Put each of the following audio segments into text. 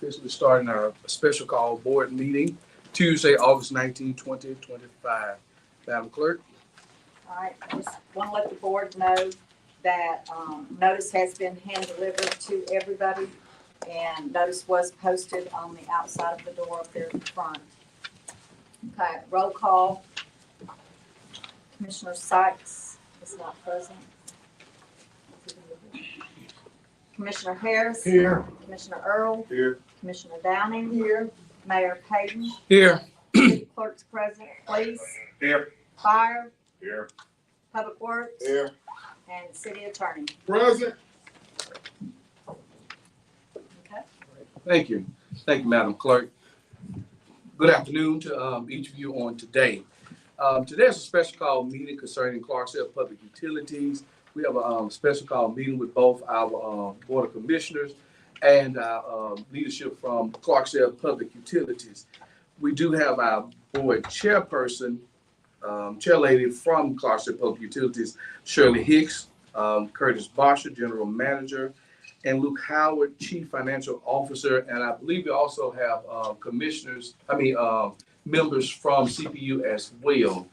officially starting our special call board meeting Tuesday, August 19, 2025. Madam Clerk. All right, I just want to let the board know that notice has been hand delivered to everybody, and notice was posted on the outside of the door up there in the front. Okay, roll call. Commissioner Sykes is not present. Commissioner Harris. Here. Commissioner Earl. Here. Commissioner Downing. Here. Mayor Payton. Here. City Clerk's present, please. Here. Fire. Here. Public Works. Here. And City Attorney. Present. Okay. Thank you. Thank you, Madam Clerk. Good afternoon to each of you on today. Today's a special call meeting concerning Clarksdale Public Utilities. We have a special call meeting with both our Board of Commissioners and our leadership from Clarksdale Public Utilities. We do have our board chairperson, chair lady from Clarksdale Public Utilities, Shirley Hicks, Curtis Bosher, General Manager, and Luke Howard, Chief Financial Officer. And I believe we also have members from CPU as well.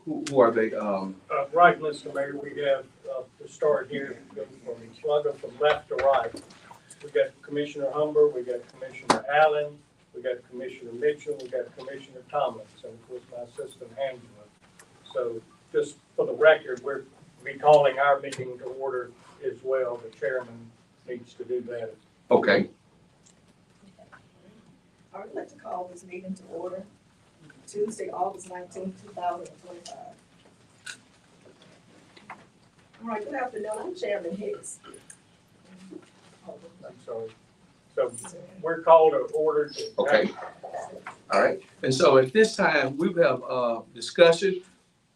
Who are they? Right, Mr. Mayor, we have to start here, from left to right. We got Commissioner Humber, we got Commissioner Allen, we got Commissioner Mitchell, we got Commissioner Thomas, and of course my assistant Angela. So just for the record, we're be calling our meeting to order as well. The chairman needs to do that. Okay. I would like to call this meeting to order Tuesday, August 19, 2025. All right, good afternoon. I'm Chairman Hicks. I'm sorry. So we're called to order. Okay. All right. And so at this time, we have discussion.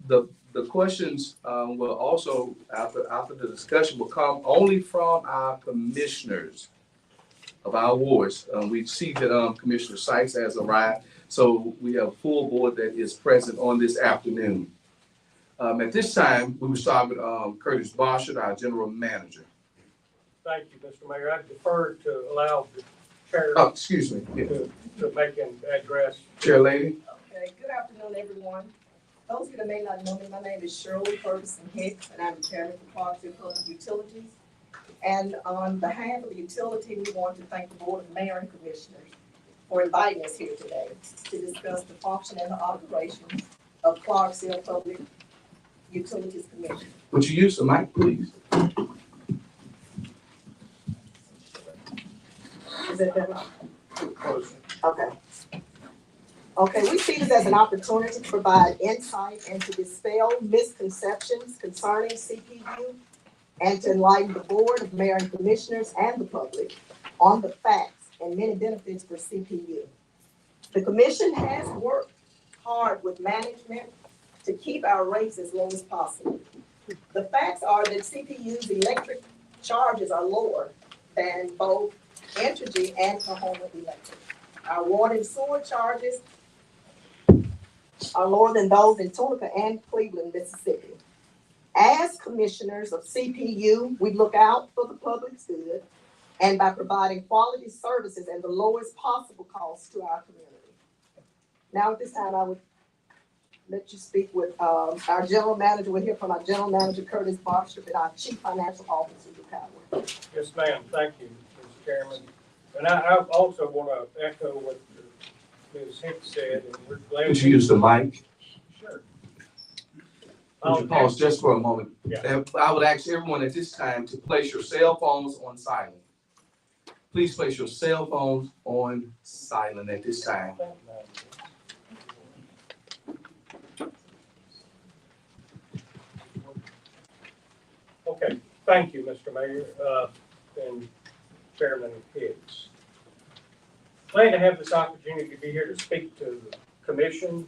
The questions will also, after the discussion, will come only from our commissioners of our wards. We see that Commissioner Sykes has arrived, so we have a full board that is present on this afternoon. At this time, we will start with Curtis Bosher, our General Manager. Thank you, Mr. Mayor. I defer to allow the chair Oh, excuse me. to make an address. Chair lady. Okay, good afternoon, everyone. Those of you that may not know me, my name is Shirley Ferguson Hicks, and I'm the chairman for Clarksdale Public Utilities. And on behalf of the utility, we want to thank the Board of Mayor and Commissioners for inviting us here today to discuss the function and the operations of Clarksdale Public Utilities Commission. Would you use the mic, please? Is that better? Okay. Okay, we see this as an opportunity to provide insight and to dispel misconceptions concerning CPU and to enlighten the Board of Mayor and Commissioners and the public on the facts and many benefits for CPU. The commission has worked hard with management to keep our rates as low as possible. The facts are that CPU's electric charges are lower than both Entergy and Tahoma Electric. Our water and sewer charges are lower than those in Tunica and Cleveland, Mississippi. As commissioners of CPU, we look out for the public's good and by providing quality services at the lowest possible cost to our community. Now at this time, I would let you speak with our general manager. We'll hear from our general manager, Curtis Bosher, and our chief financial officer, Luke Howard. Yes, ma'am. Thank you, Mr. Chairman. And I also want to echo what Ms. Hicks said, and we're glad. Would you use the mic? Sure. Would you pause just for a moment? Yeah. And I would ask everyone at this time to place your cell phones on silent. Please place your cell phones on silent at this time. Okay, thank you, Mr. Mayor, and Chairman Hicks. Glad to have this opportunity to be here to speak to the commission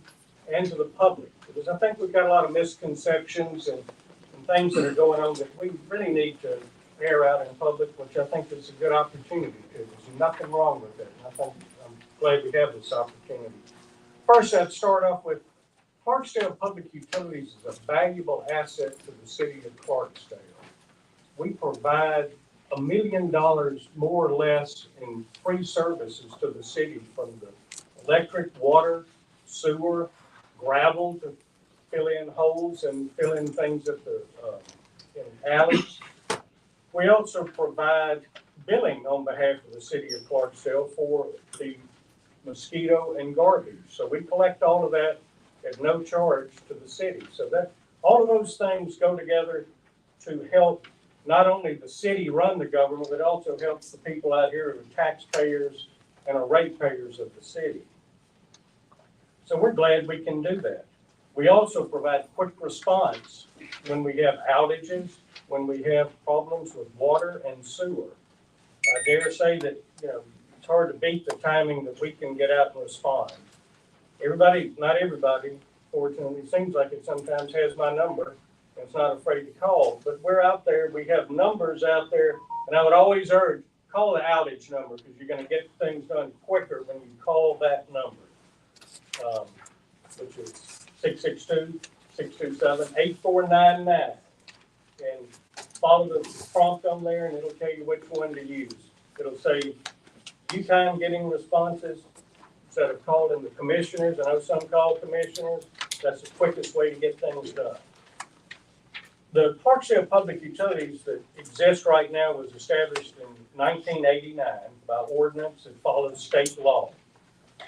and to the public, because I think we've got a lot of misconceptions and things that are going on that we really need to air out in public, which I think is a good opportunity to. There's nothing wrong with it. And I'm glad we have this opportunity. First, I'd start off with Clarksdale Public Utilities is a valuable asset to the city of Clarksdale. We provide $1 million more or less in free services to the city, from the electric, water, sewer, gravel to fill in holes and fill in things at the in alleys. We also provide billing on behalf of the city of Clarksdale for the mosquito and garbage. So we collect all of that at no charge to the city. So that all of those things go together to help not only the city run the government, but also helps the people out here who are taxpayers and are ratepayers of the city. So we're glad we can do that. We also provide quick response when we have outages, when we have problems with water and sewer. I dare say that, it's hard to beat the timing that we can get out and respond. Not everybody, fortunately, seems like it sometimes has my number and it's not afraid to call, but we're out there, we have numbers out there, and I would always urge, call the outage number, because you're gonna get things done quicker when you call that number, which is 662-627-8499. And follow the prompt on there and it'll tell you which one to use. It'll say, you time getting responses, instead of calling the commissioners. I know some call commissioners. That's the quickest way to get things done. The Clarksdale Public Utilities that exist right now was established in 1989 by ordinance that follows state law.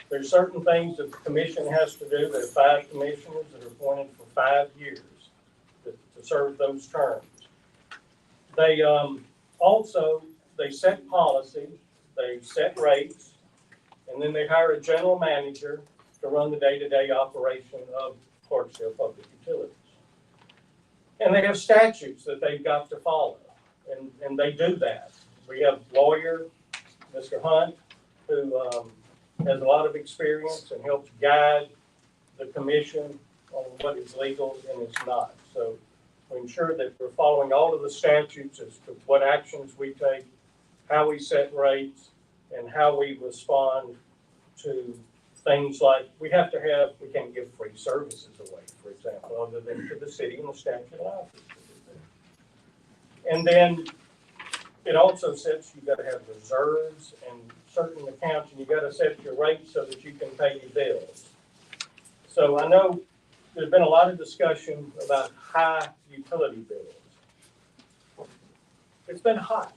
There's certain things that the commission has to do. There are 5 commissioners that are appointed for 5 years to serve those terms. They they set policy, they set rates, and then they hire a general manager to run the day-to-day operation of Clarksdale Public Utilities. And they have statutes that they've got to follow, and they do that. We have lawyer, Mr. Hunt, who has a lot of experience and helps guide the commission on what is legal and is not. So we ensure that we're following all of the statutes as to what actions we take, how we set rates, and how we respond to things like we can't give free services away, for example, other than to the city, and the statute allows us to do that. And then it also sets, you've got to have reserves and certain accounts, and you've got to set your rates so that you can pay your bills. So I know there's been a lot of discussion about high utility bills. It's been hot.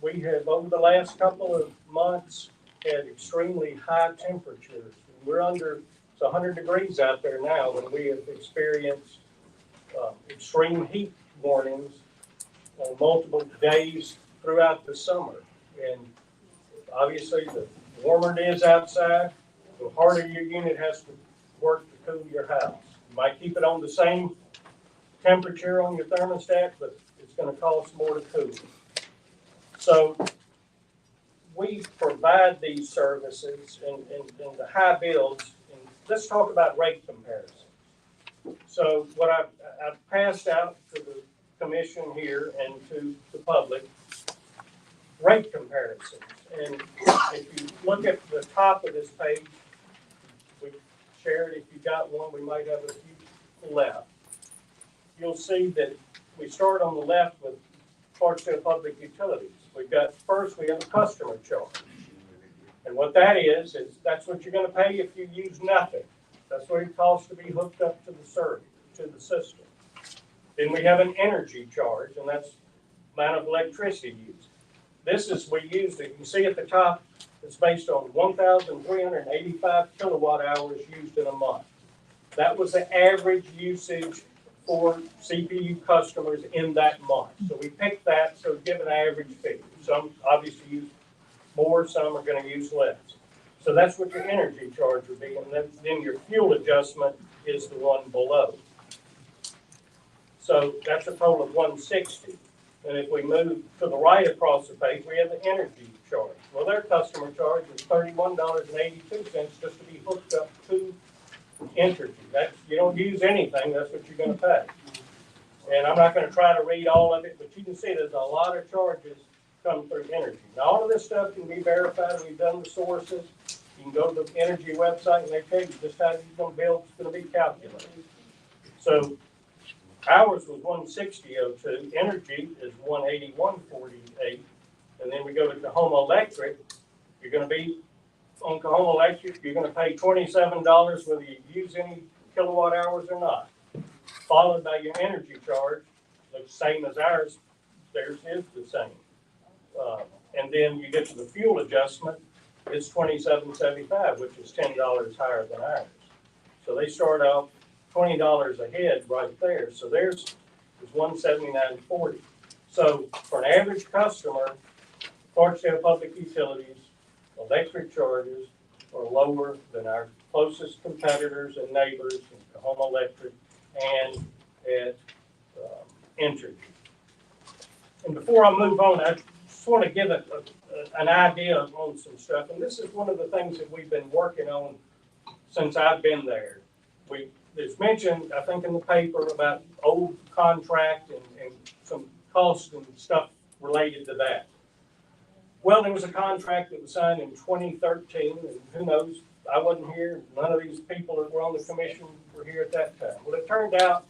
We have, over the last couple of months, had extremely high temperatures. We're it's 100 degrees out there now, and we have experienced extreme heat warnings on multiple days throughout the summer. And obviously, the warmer it is outside, the harder your unit has to work to cool your house. You might keep it on the same temperature on your thermostat, but it's going to cost more to cool. So we provide these services and the high bills. And let's talk about rate comparisons. So what I've passed out to the commission here and to the public, rate comparisons. And if you look at the top of this page, we shared, if you got one, we might have a few left. You'll see that we start on the left with Clarksdale Public Utilities. We have a customer charge. And what that is that's what you're going to pay if you use nothing. That's what it costs to be hooked up to the system. Then we have an energy charge, and that's the amount of electricity used. You can see at the top, it's based on 1,385 kilowatt hours used in a month. That was the average usage for CPU customers in that month. So we picked that, so give an average figure. Some obviously use more, some are going to use less. So that's what your energy charge would be, and then your fuel adjustment is the one below. So that's a total of 160. And if we move to the right across the page, we have the energy charge. Well, their customer charge is $31.82 just to be hooked up to Entergy. You don't use anything, that's what you're going to pay. And I'm not going to try to read all of it, but you can see there's a lot of charges come through Entergy. Now, all of this stuff can be verified. We've done the sources. You can go to the Entergy website and they tell you just how your bill is going to be calculated. So Ours was 160.02. Energy is 181.48. And then we go to Kahoma Electric. You're going to be on Kahoma Electric. You're going to pay $27 whether you use any kilowatt hours or not. Followed by your energy charge, looks same as ours. Theirs is the same. And then you get to the fuel adjustment. It's $27.75, which is $10 higher than ours. So they start off $20 ahead right there. So theirs is $179.40. So for an average customer, Clarksdale Public Utilities electric charges are lower than our closest competitors and neighbors in Kahoma Electric and at Entergy. And before I move on, I just want to give an idea on some stuff. And this is one of the things that we've been working on since I've been there. There's mentioned, I think, in the paper about old contract and some costs and stuff related to that. Well, there was a contract that was signed in 2013, and who knows, I wasn't here. None of these people that were on the commission were here at that time. Well, it turned out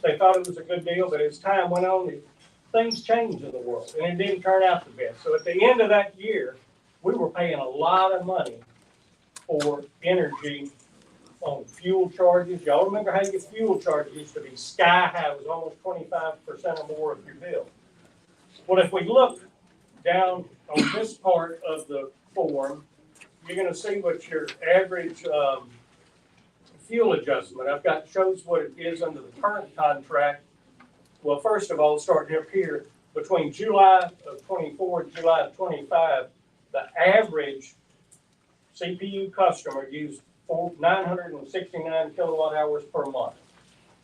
they thought it was a good deal, but as time went on, things changed in the world, and it didn't turn out the best. So at the end of that year, we were paying a lot of money for energy on fuel charges. Y'all remember how your fuel charges used to be sky high? It was almost 25% or more of your bill. Well, if we look down on this part of the form, you're going to see what your average fuel adjustment. I've got shows what it is under the current contract. Well, first of all, starting up here, between July of 24 and July of 25, the average CPU customer used 969 kilowatt hours per month.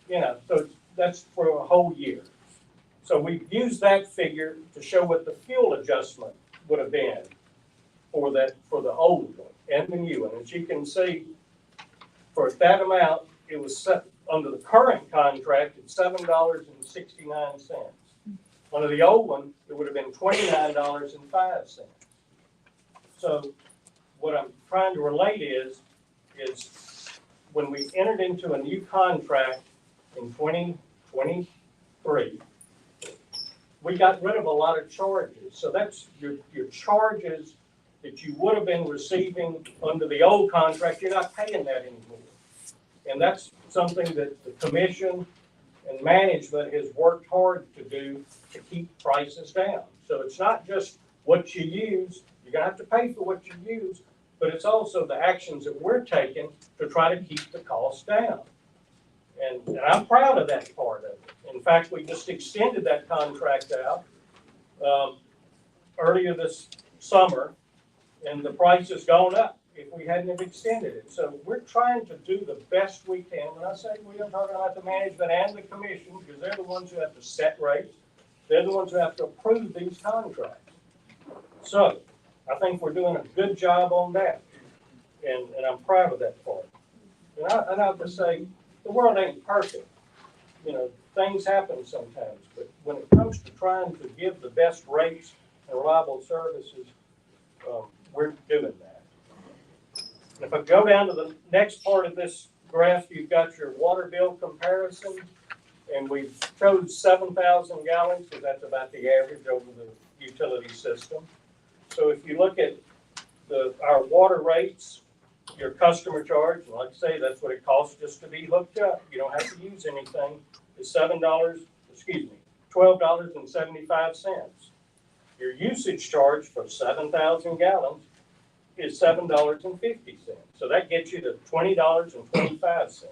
You know, so that's for a whole year. So we used that figure to show what the fuel adjustment would have been for the old one and the new one. As you can see, for that amount, it was set under the current contract at $7.69. Under the old one, it would have been $29.05. So what I'm trying to relate is when we entered into a new contract in 2023, we got rid of a lot of charges. So that's your charges that you would have been receiving under the old contract. You're not paying that anymore. And that's something that the commission and management has worked hard to do to keep prices down. So it's not just what you use. You're going to have to pay for what you use, but it's also the actions that we're taking to try to keep the costs down. And I'm proud of that part of it. In fact, we just extended that contract out earlier this summer, and the price has gone up if we hadn't have extended it. So we're trying to do the best we can. When I say we, I'm talking about the management and the commission, because they're the ones who have to set rates. They're the ones who have to approve these contracts. So I think we're doing a good job on that, and I'm proud of that part. And I'll just say, the world ain't perfect. You know, things happen sometimes, but when it comes to trying to give the best rates and reliable services, we're doing that. If I go down to the next part of this graph, you've got your water bill comparison, and we chose 7,000 gallons because that's about the average over the utility system. So if you look at our water rates, your customer charge, like I say, that's what it costs just to be hooked up. You don't have to use anything. It's $12.75. Your usage charge for 7,000 gallons is $7.50. So that gets you to $20.25.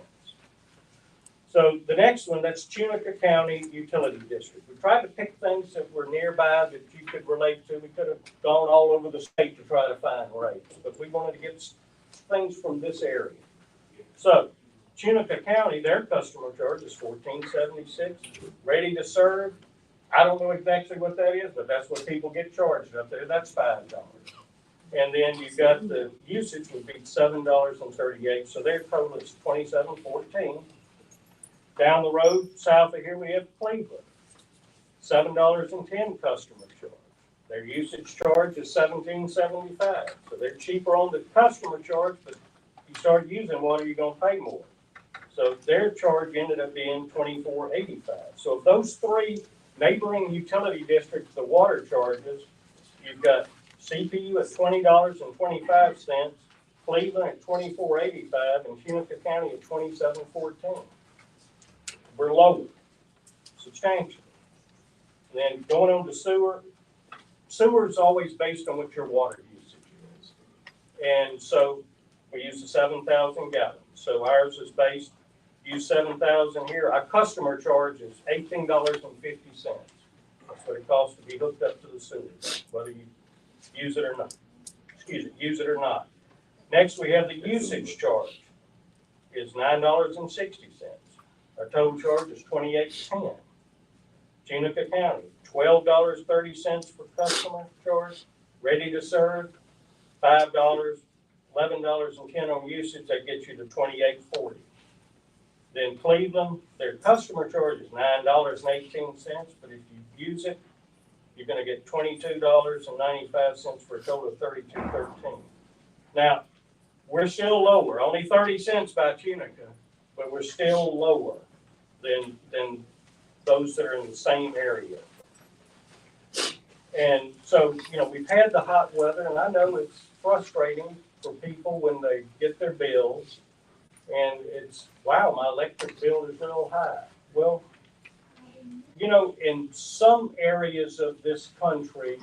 So the next one, that's Tunica County Utility District. We tried to pick things that were nearby that you could relate to. We could have gone all over the state to try to find rates, but we wanted to get things from this area. So Tunica County, their customer charge is $14.76. Ready to serve, I don't know exactly what that is, but that's what people get charged up there. That's $5. And then you've got the usage would be $7.38. So their total is $27.14. Down the road, south of here, we have Cleveland, $7.10 customer charge. Their usage charge is $17.75. So they're cheaper on the customer charge, but if you start using water, you're going to pay more. So their charge ended up being $24.85. So of those three neighboring utility districts, the water charges, you've got CPU at $20.25, Cleveland at $24.85, and Chinook County at $27.14. We're lower, substantially. Then going on to sewer, sewer is always based on what your water usage is. And so we use the 7,000 gallons. So ours is based, use 7,000 here. Our customer charge is $18.50. That's what it costs to be hooked up to the sewer, whether you use it or not. Use it or not. Next, we have the usage charge is $9.60. Our total charge is $28.10. Chinook County, $12.30 for customer charge. Ready to serve, $5, $11.10 on usage. That gets you to $28.40. Then Cleveland, their customer charge is $9.18, but if you use it, you're going to get $22.95 for a total of $32.13. Now, we're still lower, only 30 cents by Chinook, but we're still lower than those that are in the same area. And so, you know, we've had the hot weather, and I know it's frustrating for people when they get their bills, and it's, wow, my electric bill is real high. Well, you know, in some areas of this country,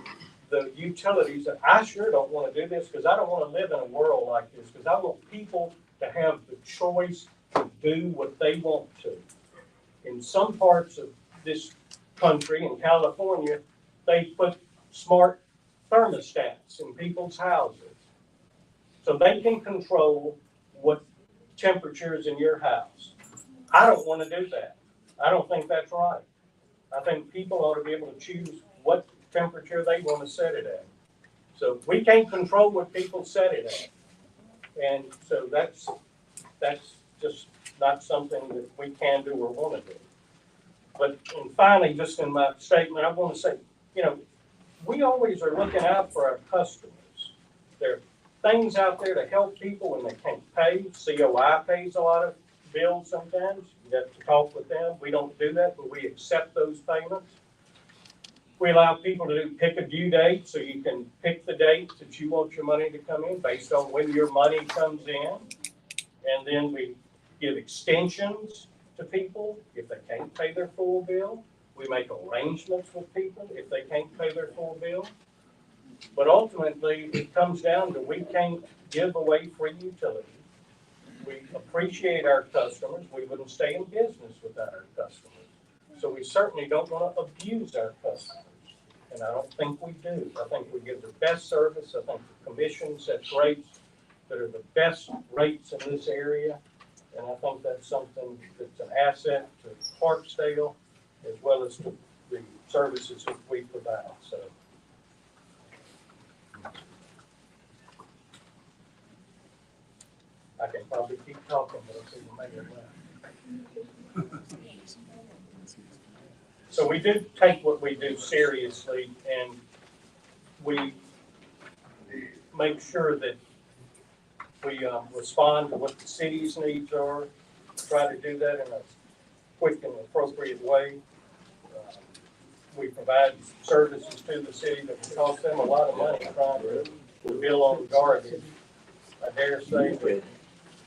the utilities, and I sure don't want to do this because I don't want to live in a world like this, because I want people to have the choice to do what they want to. In some parts of this country, in California, they put smart thermostats in people's houses. So they can control what temperature is in your house. I don't want to do that. I don't think that's right. I think people ought to be able to choose what temperature they want to set it at. So we can't control what people set it at. And so that's just not something that we can do or want to do. But and finally, just in my statement, I want to say, you know, we always are looking out for our customers. There are things out there to help people when they can't pay. COI pays a lot of bills sometimes. You have to talk with them. We don't do that, but we accept those payments. We allow people to do pick a due date, so you can pick the date that you want your money to come in based on when your money comes in. And then we give extensions to people if they can't pay their full bill. We make arrangements with people if they can't pay their full bill. But ultimately, it comes down to we can't give away free utilities. We appreciate our customers. We wouldn't stay in business without our customers. So we certainly don't want to abuse our customers. And I don't think we do. I think we give the best service. I think the commission sets rates that are the best rates in this area. And I think that's something that's an asset to Clarksdale as well as to the services that we provide. So I can probably keep talking, but I see the mayor left. So we do take what we do seriously, and we make sure that we respond to what the city's needs are, try to do that in a quick and appropriate way. We provide services to the city that cost them a lot of money trying to bill on garbage. I dare say that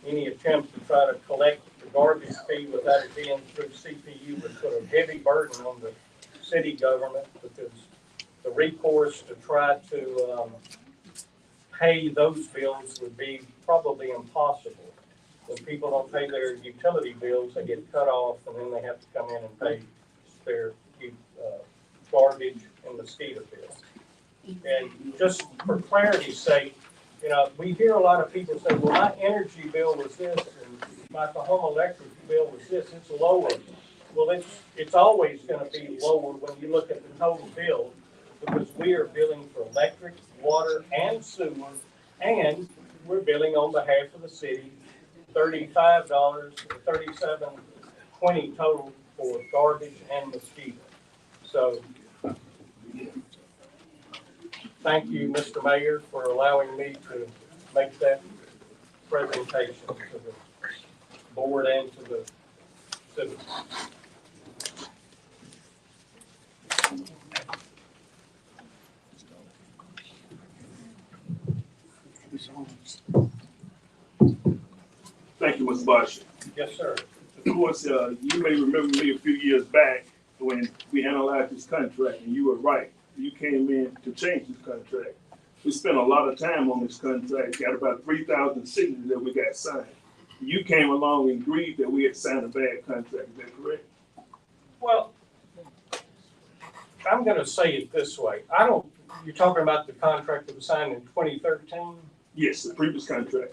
any attempt to try to collect the garbage fee without it being through CPU would put a heavy burden on the city government, because the recourse to try to pay those bills would be probably impossible. When people don't pay their utility bills, they get cut off, and then they have to come in and pay their garbage and mosquito bills. And just for clarity's sake, you know, we hear a lot of people say, well, my energy bill was this, and my home electric bill was this, it's lower. Well, it's always going to be lower when you look at the total bill, because we are billing for electric, water, and sewer, and we're billing on behalf of the city $35, $37.20 total for garbage and mosquito. So, thank you, Mr. Mayor, for allowing me to make that presentation to the board and to the citizens. Thank you, Mr. Bosch. Yes, sir. Of course, you may remember me a few years back when we analyzed this contract, and you were right. You came in to change this contract. We spent a lot of time on this contract, got about 3,000 signatures that we got signed. You came along and agreed that we had signed a bad contract, is that correct? Well, I'm gonna say it this way. You're talking about the contract that was signed in 2013? Yes, the previous contract.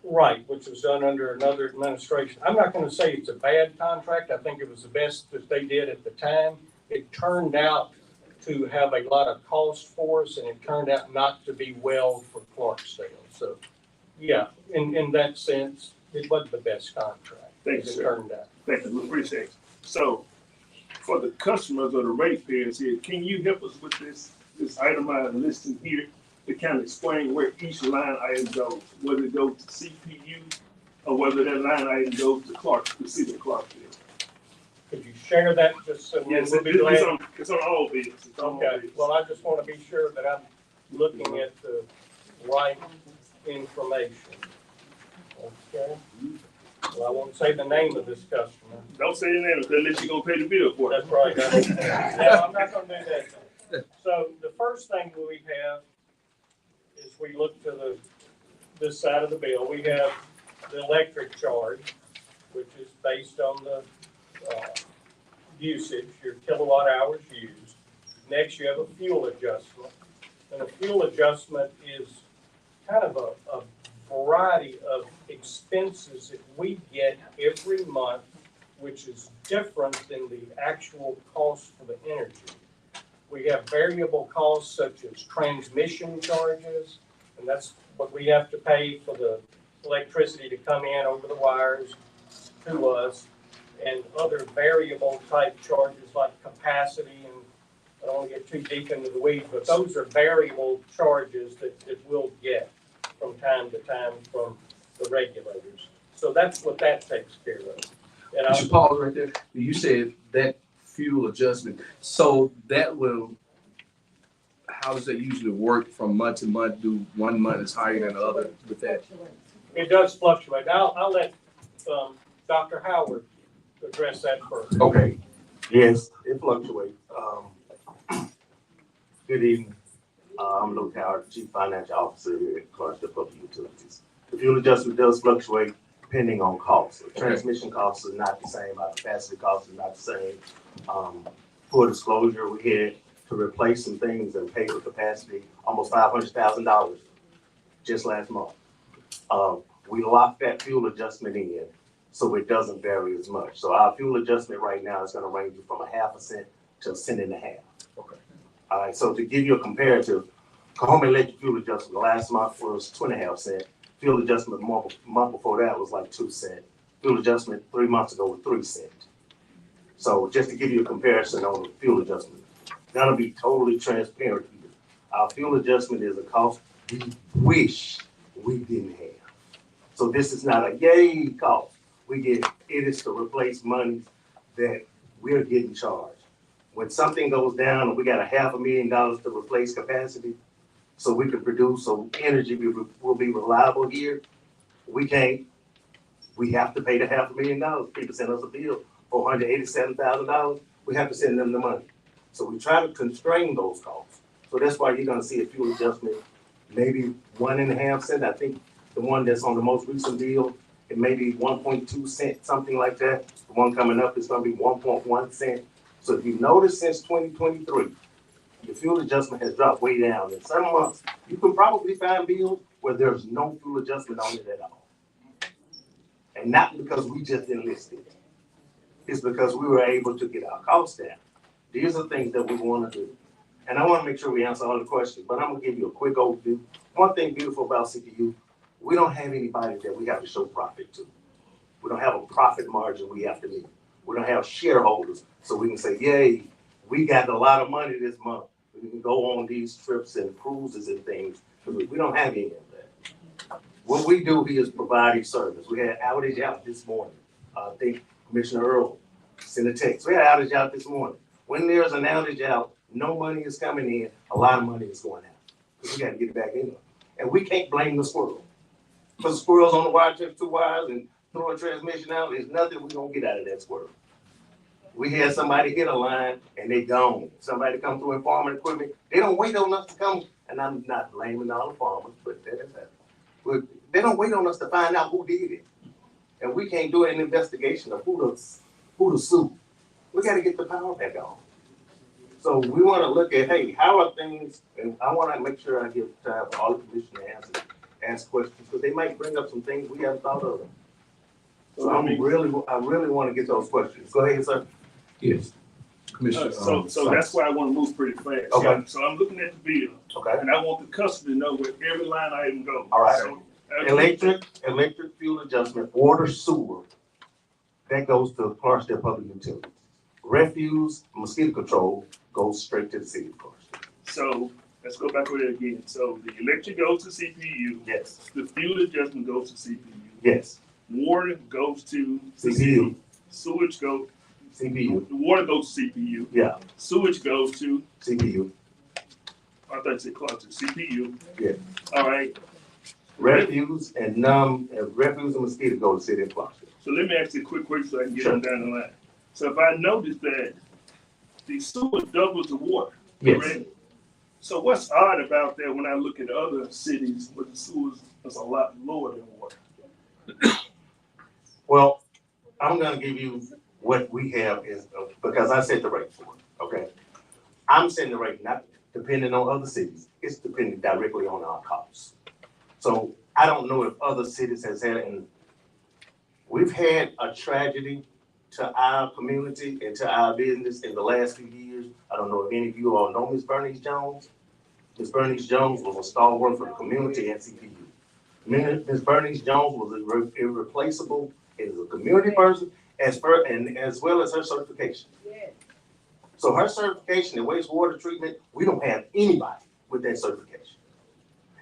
Right, which was done under another administration. I'm not gonna say it's a bad contract. I think it was the best that they did at the time. It turned out to have a lot of cost for us, and it turned out not to be well for Clarksdale. So, yeah, in that sense, it wasn't the best contract. Thank you, as it sir. turned out. Thank you, we appreciate it. So, for the customers or the ratepayers here, can you help us with this itemized listing here to kind of explain where each line item goes, whether it goes to CPU or whether that line item goes to the city of Clarksdale? Could you share that just so Yes, we'll be glad? it's on all bills. It's on all Okay, bills. well, I just want to be sure that I'm looking at the right information. Okay? Well, I won't say the name of this customer. Don't say your name unless you're gonna pay the bill for it. That's right. No, I'm not gonna do that. So the first thing we have is we look to this side of the bill. We have the electric charge, which is based on the usage, your kilowatt hours used. Next, you have a fuel adjustment. And a fuel adjustment is kind of a variety of expenses that we get every month, which is different than the actual cost for the energy. We have variable costs such as transmission charges, and that's what we have to pay for the electricity to come in over the wires to us, and other variable type charges like capacity, and I don't want to get too deep into the weeds, but those are variable charges that we'll get from time to time from the regulators. So that's what that takes care of. And I should pause right there. You said that fuel adjustment, so that will, how does that usually work from month to month? Do 1 month is higher than the other with that? it does fluctuate. I'll let Dr. Howard address that first. Okay. Yes, it fluctuates. Good evening. I'm Luke Howard, Chief Financial Officer here at Clarksdale Public Utilities. The fuel adjustment does fluctuate depending on costs. The transmission costs are not the same, our capacity costs are not the same. For disclosure, we had to replace some things and pay for capacity, almost $500,000 just last month. We locked that fuel adjustment in, so it doesn't vary as much. So our fuel adjustment right now is gonna range from 0.5 cent to 1.5 cents. Okay. All right, so to give you a comparative, home electric fuel adjustment last month was 2.5 cents. Fuel adjustment month before that was like 2 cents. Fuel adjustment 3 months ago was 3 cents. So just to give you a comparison on the fuel adjustment, gonna be totally transparent here. Our fuel adjustment is a cost we wish we didn't have. So this is not a yay cost. It is to replace money that we're getting charged. When something goes down and we got $500,000 to replace capacity so we can produce, so energy will be reliable here, we have to pay the $500,000. People send us a bill for $187,000. We have to send them the money. So we try to constrain those costs. So that's why you're gonna see a fuel adjustment, maybe 1.5 cents. I think the one that's on the most recent bill, it may be 1.2 cents, something like that. The one coming up is gonna be 1.1 cent. So if you notice since 2023, your fuel adjustment has dropped way down. In some months, you can probably find bills where there's no fuel adjustment on it at all. And not because we just enlisted it. It's because we were able to get our costs down. These are things that we want to do. And I want to make sure we answer all the questions, but I'm going to give you a quick overview. One thing beautiful about CPU, we don't have anybody that we have to show profit to. We don't have a profit margin we have to meet. We don't have shareholders, so we can say, yay, we got a lot of money this month. We can go on these trips and cruises and things, because we don't have any of that. What we do here is provide a service. We had outage out this morning. I think Commissioner Earl sent a text. We had an outage out this morning. When there's an outage out, no money is coming in, a lot of money is going out. We gotta get it back in there. And we can't blame the squirrel. Because the squirrel's on the wire, took 2 wires and throw a transmission out, there's nothing we're gonna get out of that squirrel. We had somebody hit a line and they gone. Somebody come through and farming equipment, they don't wait on us to come, and I'm not blaming all the farmers, but that has happened. But they don't wait on us to find out who did it. And we can't do an investigation of who to sue. We gotta get the power back on. So we wanna look at, hey, how are things, and I wanna make sure I give time for all the commissioners to ask questions, because they might bring up some things we haven't thought of. So I really wanna get those questions. Go ahead, sir. Yes. Commissioner. So that's why I want to move pretty fast. Okay. So I'm looking at the bill, Okay, and I want the customer to know where every line item goes. All right. So, electric fuel adjustment, water, sewer, that goes to Clarksdale Public Utilities. Refuse, mosquito control goes straight to the city of Clarksdale. So let's go back over there again. So the electric goes to CPU, Yes, the fuel adjustment goes to CPU, yes, water goes to CPU, sewage goes, CPU, the water goes to CPU, yeah, sewage goes to, CPU, I thought it said Clarksdale, CPU. Yeah. All right, refuse and refuse and mosquito go to the city of Clarksdale. so let me ask you a quick question so I can get Sure. them down the line. So if I notice that the sewer doubles the water, Yes. correct? So what's odd about that when I look at other cities where the sewers is a lot lower than water? Well, I'm gonna give you what we have is, because I set the rate for it, okay? I'm setting the rate not depending on other cities, it's depending directly on our costs. So I don't know if other cities has had it, and we've had a tragedy to our community and to our business in the last few years. I don't know if any of you all know Ms. Bernice Jones. Ms. Bernice Jones was a stalwart for the community and CPU. Ms. Bernice Jones was irreplaceable as a community person as well as her certification. So her certification in wastewater treatment, we don't have anybody with that certification.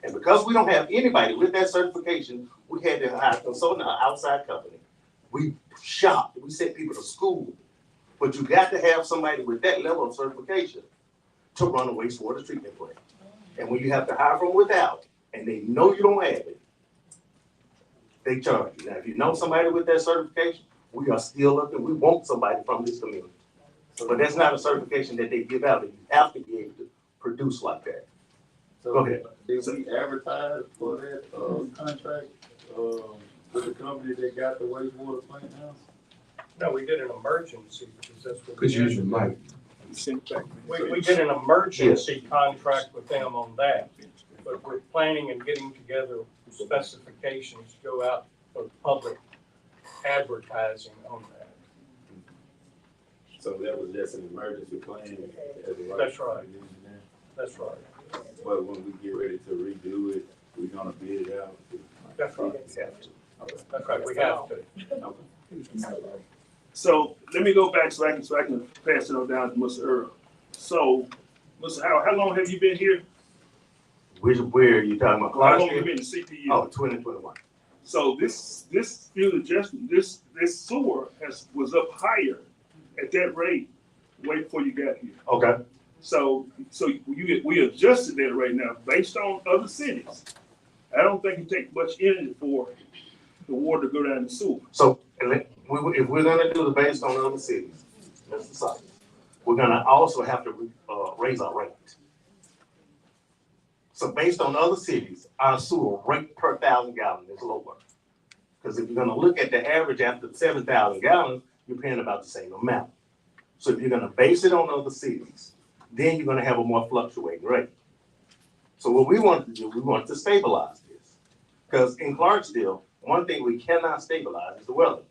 And because we don't have anybody with that certification, we had to hire a consultant, an outside company. We shopped, we sent people to school, but you got to have somebody with that level of certification to run a wastewater treatment plant. And when you have to hire from without, and they know you don't have it, they charge you. Now, if you know somebody with that certification, we are still looking, we want somebody from this community. But that's not a certification that they give out, and you have to be able to produce like that. So Go ahead. did we advertise for that, contract, with the company that got the wastewater plant now? No, we did an emergency because that's what. Could you use your mic? Sent back. We did an emergency contract with them on that, but we're planning and getting together specifications to go out for public advertising on that. So that was just an emergency plan? That's right. That's right. But when we get ready to redo it, we're gonna bid it out? That's right. That's right, we have to. So let me go back so I can pass it on down to Mr. Earl. So, Mr. Howard, how long have you been here? Where you talking about? How long have you Clarksdale? been in CPU? Oh, 2021. So this fuel adjustment, this sewer was up higher at that rate way before you got here. Okay, So we adjusted that right now based on other cities. I don't think it takes much energy for the water to go down the sewer. so if we're gonna do the based on other cities, Mr. Sykes, we're gonna also have to raise our rate. So based on other cities, our sewer rate per 1,000 gallons is lower. Because if you're gonna look at the average after 7,000 gallons, you're paying about the same amount. So if you're gonna base it on other cities, then you're gonna have a more fluctuating rate. So what we want to do, we want to stabilize this. Because in Clarksdale, one thing we cannot stabilize is the weather.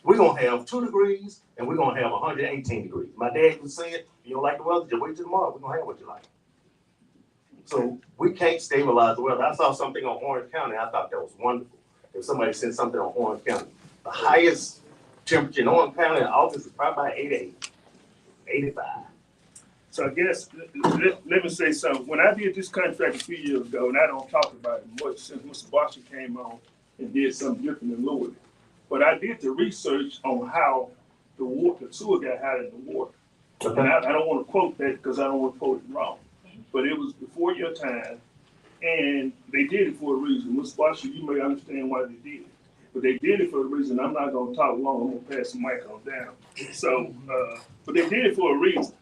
We're gonna have 2 degrees and we're gonna have 118 degrees. My dad would say it, you don't like the weather, just wait till tomorrow, we're gonna have what you like. So we can't stabilize the weather. I saw something on Orange County, I thought that was wonderful. If somebody sent something on Orange County, the highest temperature in Orange County in August is probably about 88, 85. So I guess, let me say something. When I did this contract a few years ago, and I don't talk about it much since Mr. Boston came on and did something different than Louis. But I did the research on how the sewer got hot in the water. And I don't want to quote that because I don't want to quote it wrong. But it was before your time, and they did it for a reason. Ms. Washer, you may understand why they did it. But they did it for a reason. I'm not going to talk long. I'm going to pass the mic on down. So, but they did it for a reason.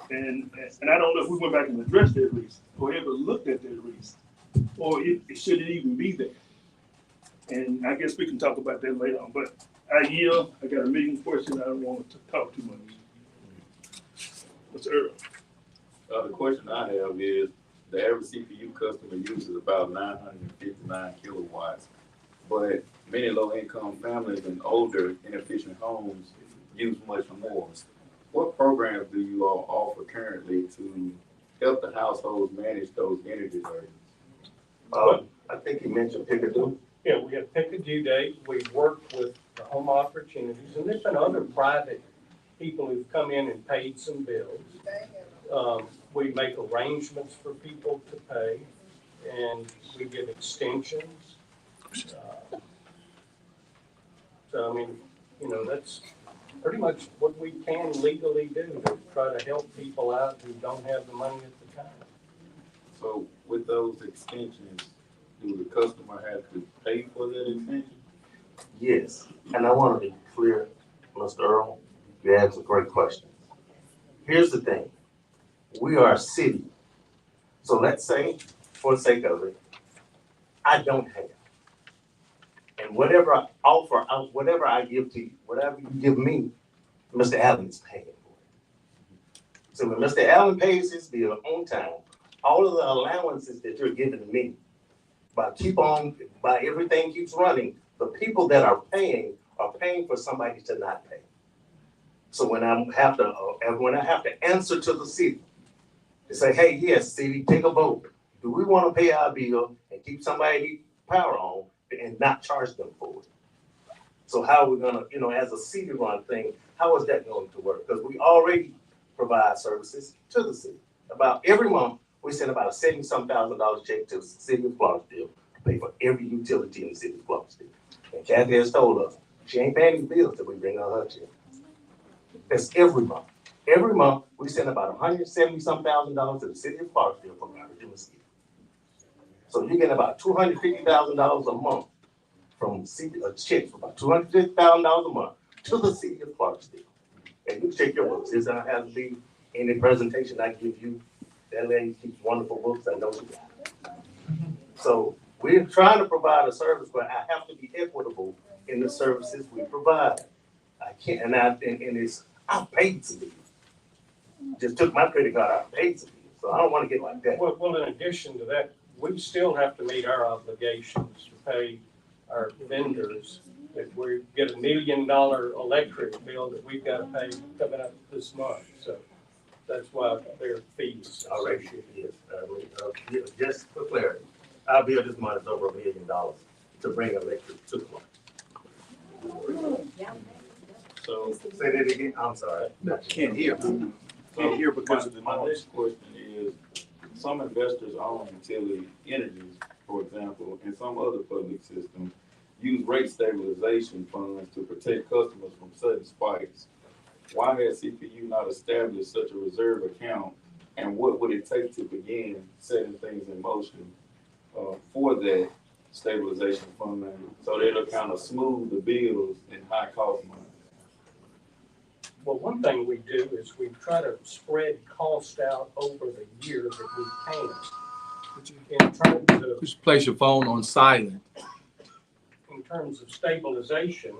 And I don't know if we went back and addressed that reason or ever looked at that reason or it shouldn't even be there. And I guess we can talk about that later on. But I yield. I got a million questions. I don't want to talk too much. Mr. Earl. The question I have is, the average CPU customer uses about 959 kilowatts, but many low-income families and older, inefficient homes use much more. What programs do you all offer currently to help the households manage those energy burdens? I think you mentioned Pickadoo. Yeah, we have pick a due date. We've worked with the home opportunities, and there's been other private people who've come in and paid some bills. We make arrangements for people to pay, and we give extensions. So, I mean, you know, that's pretty much what we can legally do to try to help people out who don't have the money at the time. So with those extensions, do the customer have to pay for that extension? Yes, and I want to be clear, Mr. Earl, you asked a great question. Here's the thing, we are a city, so let's say, for the sake of it, I don't have. And whatever I offer, whatever I give to you, whatever you give me, Mr. Allen is paying for it. So when Mr. Allen pays his bill on time, all of the allowances that you're giving to me, by everything keeps running, the people that are paying for somebody to not pay. So when I have to answer to the city, to say, hey, yes, city, take a vote. Do we want to pay our bill and keep somebody's power on and not charge them for it? So how are we gonna, as a city-run thing, how is that going to work? Because we already provide services to the city. About every month, we send about a $70,000 check to the City of Clarksdale to pay for every utility in the City of Clarksdale. And Kathy has told us she ain't paying any bills till we bring her check. That's every month. Every month, we send about $170,000 to the City of Clarksdale for garbage in the city. So you get about $250,000 a month from checks for about $250,000 a month to the City of Clarksdale. And you check your books. This doesn't have to be any presentation I give you. That lady keeps wonderful books. I know she got it. So we're trying to provide a service, but I have to be equitable in the services we provide. I can't, and it's, I paid to be. Just took my credit card out, paid to be. So I don't want to get like that. Well, in addition to that, we still have to meet our obligations to pay our vendors. If we get $1 million electric bill that we've got to pay coming up this month, so that's why their fees. Already, yes. Just for clarity, our bill this month is over $1 million to bring electric to Clark. So, Say that again. I'm sorry. Can't hear. Can't hear because of the my noise. next question is, some investors own utility entities, for example, and some other public systems use rate stabilization funds to protect customers from sudden spikes. Why has CPU not established such a reserve account, and what would it take to begin setting things in motion for that stabilization fund so that it'll kind of smooth the bills in high cost money? Well, one thing we do is we try to spread cost out over the year that we can. In terms of, Just place your phone on silent. in terms of stabilization,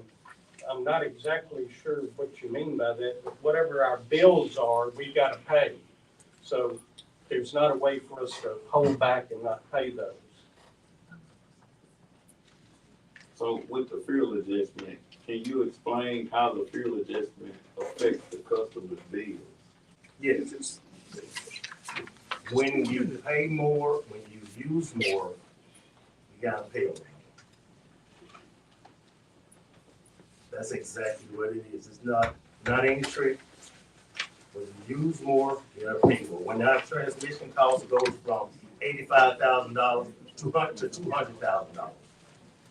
I'm not exactly sure what you mean by that, but whatever our bills are, we've got to pay. So there's not a way for us to hold back and not pay those. So with the fuel adjustment, can you explain how the fuel adjustment affects the customer's bills? Yes. When you pay more, when you use more, you gotta pay more. That's exactly what it is. It's not any trick. When you use more, you gotta pay more. When our transmission cost goes from $85,000 to $200,000,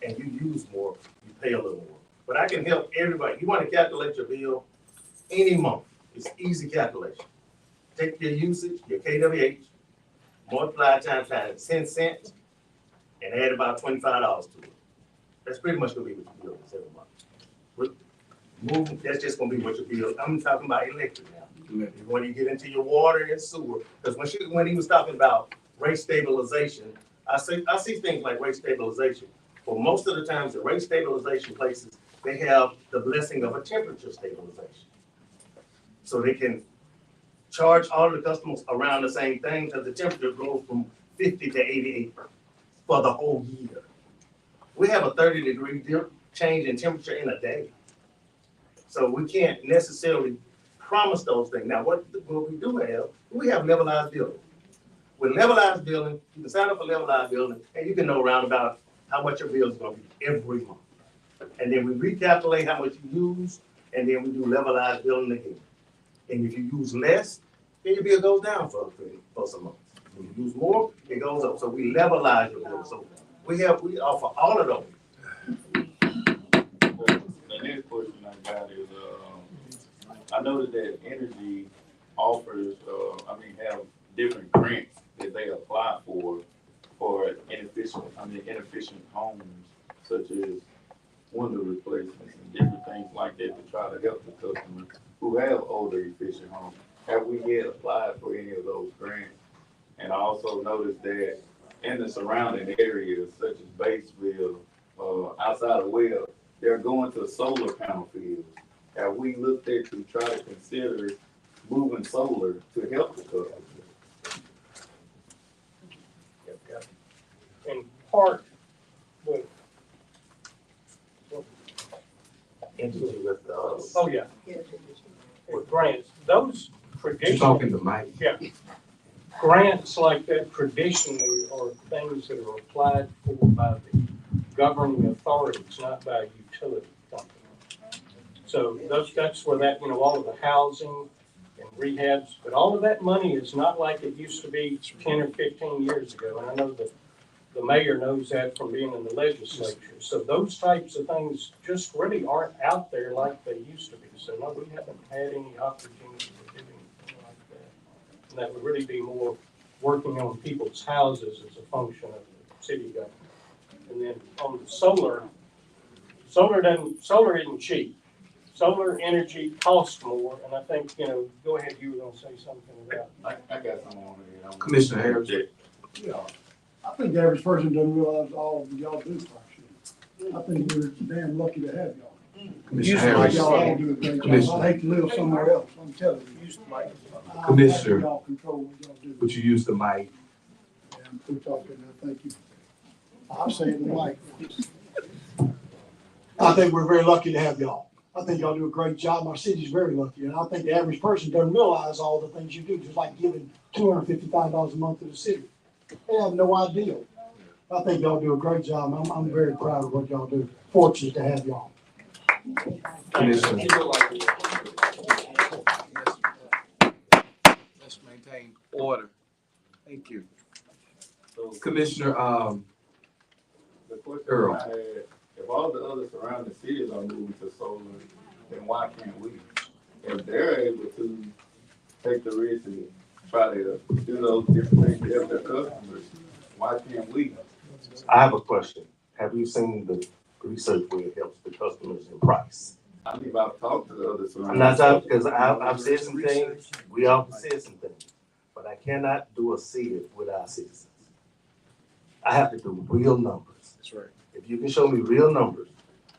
and you use more, you pay a little more. But I can help everybody. You wanna calculate your bill any month. It's easy calculation. Take your usage, your KWH, multiply it times 10 cents, and add about $25 to it. That's pretty much gonna be what your bill is every month. That's just gonna be what your bill, I'm talking about electric now. When you get into your water and sewer, because when he was talking about rate stabilization, I see things like rate stabilization. But most of the times, the rate stabilization places, they have the blessing of a temperature stabilization. So they can charge all the customers around the same thing, because the temperature goes from 50 to 88 for the whole year. We have a 30-degree change in temperature in a day. So we can't necessarily promise those things. Now, what we do have, we have levelized billing. With levelized billing, you can sign up for levelized billing, and you can know around about how much your bill is gonna be every month. And then we recalculate how much you use, and then we do levelized billing again. And if you use less, then your bill goes down for some months. When you use more, it goes up. So we levelize your bill. So we offer all of those. The next question I got is, I noticed that energy offers, have different grants that they apply for inefficient homes, such as window replacements and different things like that to try to help the customers who have older efficient homes. Have we yet applied for any of those grants? And I also noticed that in the surrounding areas, such as Batesville, outside of Webb, they're going to solar panel fields. Have we looked at to try to consider moving solar to help the customers? In part with, Entity with oh yeah, with grants, those You traditional, talking to Mike? yeah, grants like that traditionally are things that are applied for by the governing authorities, not by a utility company. So that's where that, all of the housing and rehabs, but all of that money is not like it used to be 10 or 15 years ago. And I know that the mayor knows that from being in the legislature. So those types of things just really aren't out there like they used to be. So no, we haven't had any opportunity to do anything like that. And that would really be more working on people's houses as a function of the city government. And then on the solar isn't cheap. Solar energy costs more, and I think, go ahead, you were gonna say something about. I got someone on here. Commissioner Harris. Yeah, I think the average person doesn't realize all that y'all do for us. I think we're damn lucky to have y'all. Commissioner Like Harris. y'all all do a great job. I hate to live somewhere else, I'm telling you. Commissioner. Y'all control what y'all do. Would you use the mic? And we're talking, I thank you. I'll say it in the mic. I think we're very lucky to have y'all. I think y'all do a great job. My city's very lucky, and I think the average person doesn't realize all the things you do, just like giving $255 a month to the city. They have no idea. I think y'all do a great job. I'm very proud of what y'all do. Fortunate to have y'all. Commissioner. Let's maintain order. Thank you. So, Commissioner, the question Earl. I had, if all the other surrounding cities are moving to solar, then why can't we? If they're able to take the risk and try to do those different things to help their customers, why can't we? I have a question. Have you seen the research where it helps the customers in price? I mean, I've talked to the other I'm surrounding. not talking, because I've said some things, we all said some things, but I cannot do a city with our citizens. I have to do real numbers. that's right. If you can show me real numbers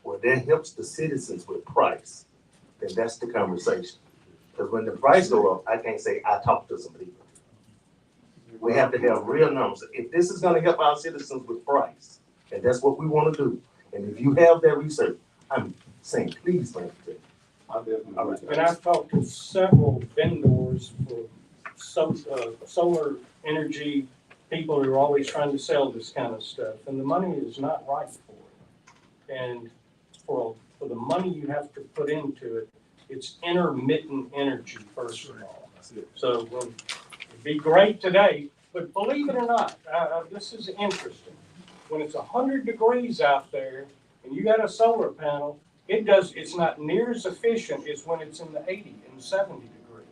where that helps the citizens with price, then that's the conversation. Because when the price go up, I can't say I talked to some people. We have to have real numbers. If this is gonna help our citizens with price, and that's what we wanna do, and if you have that research, I'm saying, please bring it to me. I definitely. All right. And I've talked to several vendors for solar energy people who are always trying to sell this kind of stuff, and the money is not right for it. And for the money you have to put into it, it's intermittent energy, first of all. So it'd be great today, but believe it or not, this is interesting. When it's 100 degrees out there and you got a solar panel, it's not near as efficient as when it's in the 80 and 70 degrees.